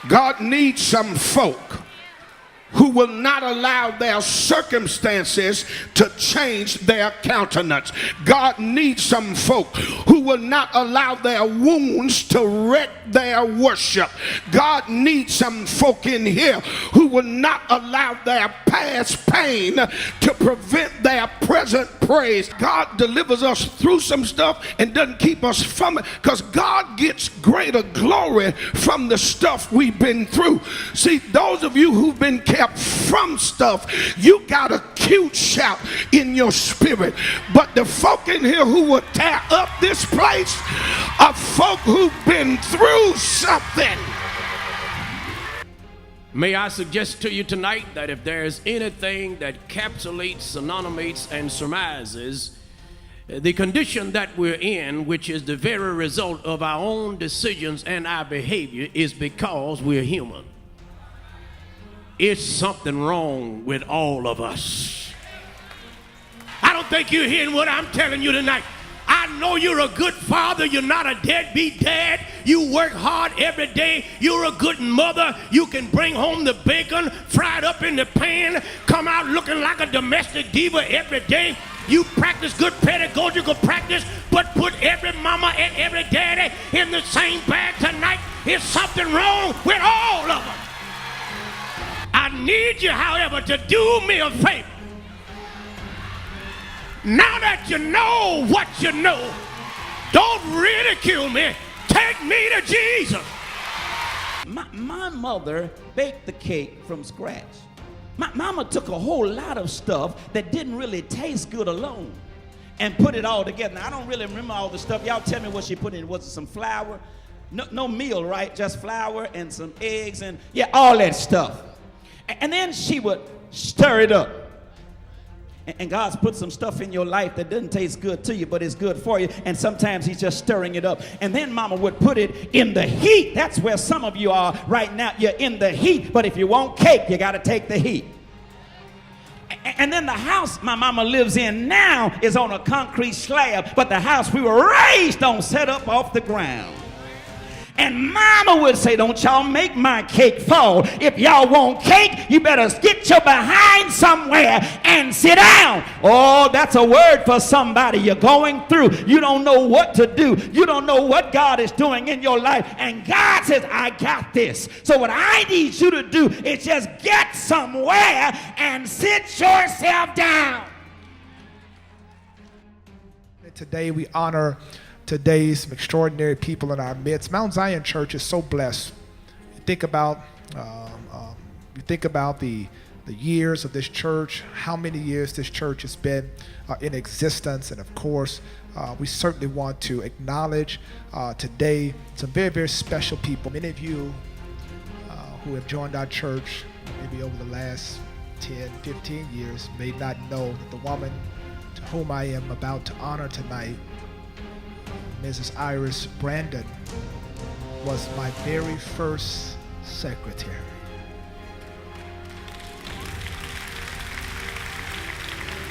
God needs some folk who will not allow their circumstances to change their countenance. God needs some folk who will not allow their wounds to wreck their worship. God needs some folk in here who will not allow their past pain to prevent their present praise. God delivers us through some stuff and doesn't keep us from it, because God gets greater glory from the stuff we've been through. See, those of you who've been kept from stuff, you got a cute shout in your spirit. But the folk in here who will tear up this place are folk who've been through something. May I suggest to you tonight that if there's anything that encapsulates, synonymates, and surmises the condition that we're in, which is the very result of our own decisions and our behavior, is because we're human. It's something wrong with all of us. I don't think you're hearing what I'm telling you tonight. I know you're a good father. You're not a deadbeat dad. You work hard every day. You're a good mother. You can bring home the bacon fried up in the pan, come out looking like a domestic diva every day. You practice good pedagogical practice, but put every mama and every daddy in the same bag tonight. There's something wrong with all of them. I need you, however, to do me a favor. Now that you know what you know, don't ridicule me. Take me to Jesus. My mother baked the cake from scratch. My mama took a whole lot of stuff that didn't really taste good alone and put it all together. Now, I don't really remember all the stuff. Y'all tell me what she put in. Was it some flour? No meal, right? Just flour and some eggs and, yeah, all that stuff. And then she would stir it up. And God's put some stuff in your life that doesn't taste good to you, but it's good for you. And sometimes he's just stirring it up. And then mama would put it in the heat. That's where some of you are right now. You're in the heat. But if you want cake, you got to take the heat. And then the house my mama lives in now is on a concrete slab. But the house we were raised on set up off the ground. And mama would say, don't y'all make my cake fall. If y'all want cake, you better get your behind somewhere and sit down. Oh, that's a word for somebody. You're going through. You don't know what to do. You don't know what God is doing in your life. And God says, I got this. So what I need you to do is just get somewhere and sit yourself down. Today we honor today's extraordinary people in our midst. Mount Zion Church is so blessed. You think about the years of this church, how many years this church has been in existence, and of course, we certainly want to acknowledge today some very, very special people. Many of you who have joined our church maybe over the last 10, 15 years may not know that the woman to whom I am about to honor tonight, Mrs. Iris Brandon, was my very first secretary.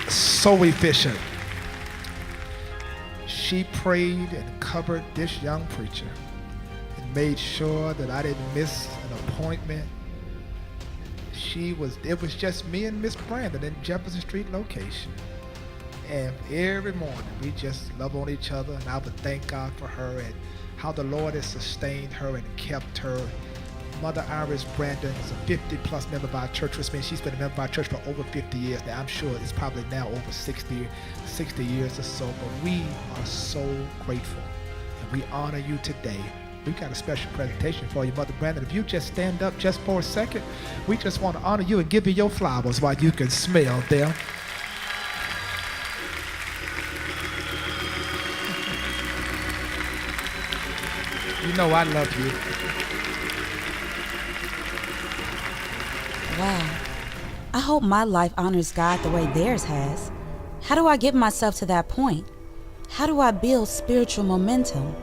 So efficient. She prayed and covered this young preacher and made sure that I didn't miss an appointment. It was just me and Miss Brandon in Jefferson Street location. And every morning we just love on each other, and I would thank God for her and how the Lord has sustained her and kept her. Mother Iris Brandon is a 50-plus member of our church, which means she's been a member of our church for over 50 years now. I'm sure it's probably now over 60 years or so, but we are so grateful and we honor you today. We've got a special presentation for you, Mother Brandon. If you just stand up just for a second, we just want to honor you and give you your flowers while you can smell them. You know I love you. Wow. I hope my life honors God the way theirs has. How do I get myself to that point? How do I build spiritual momentum?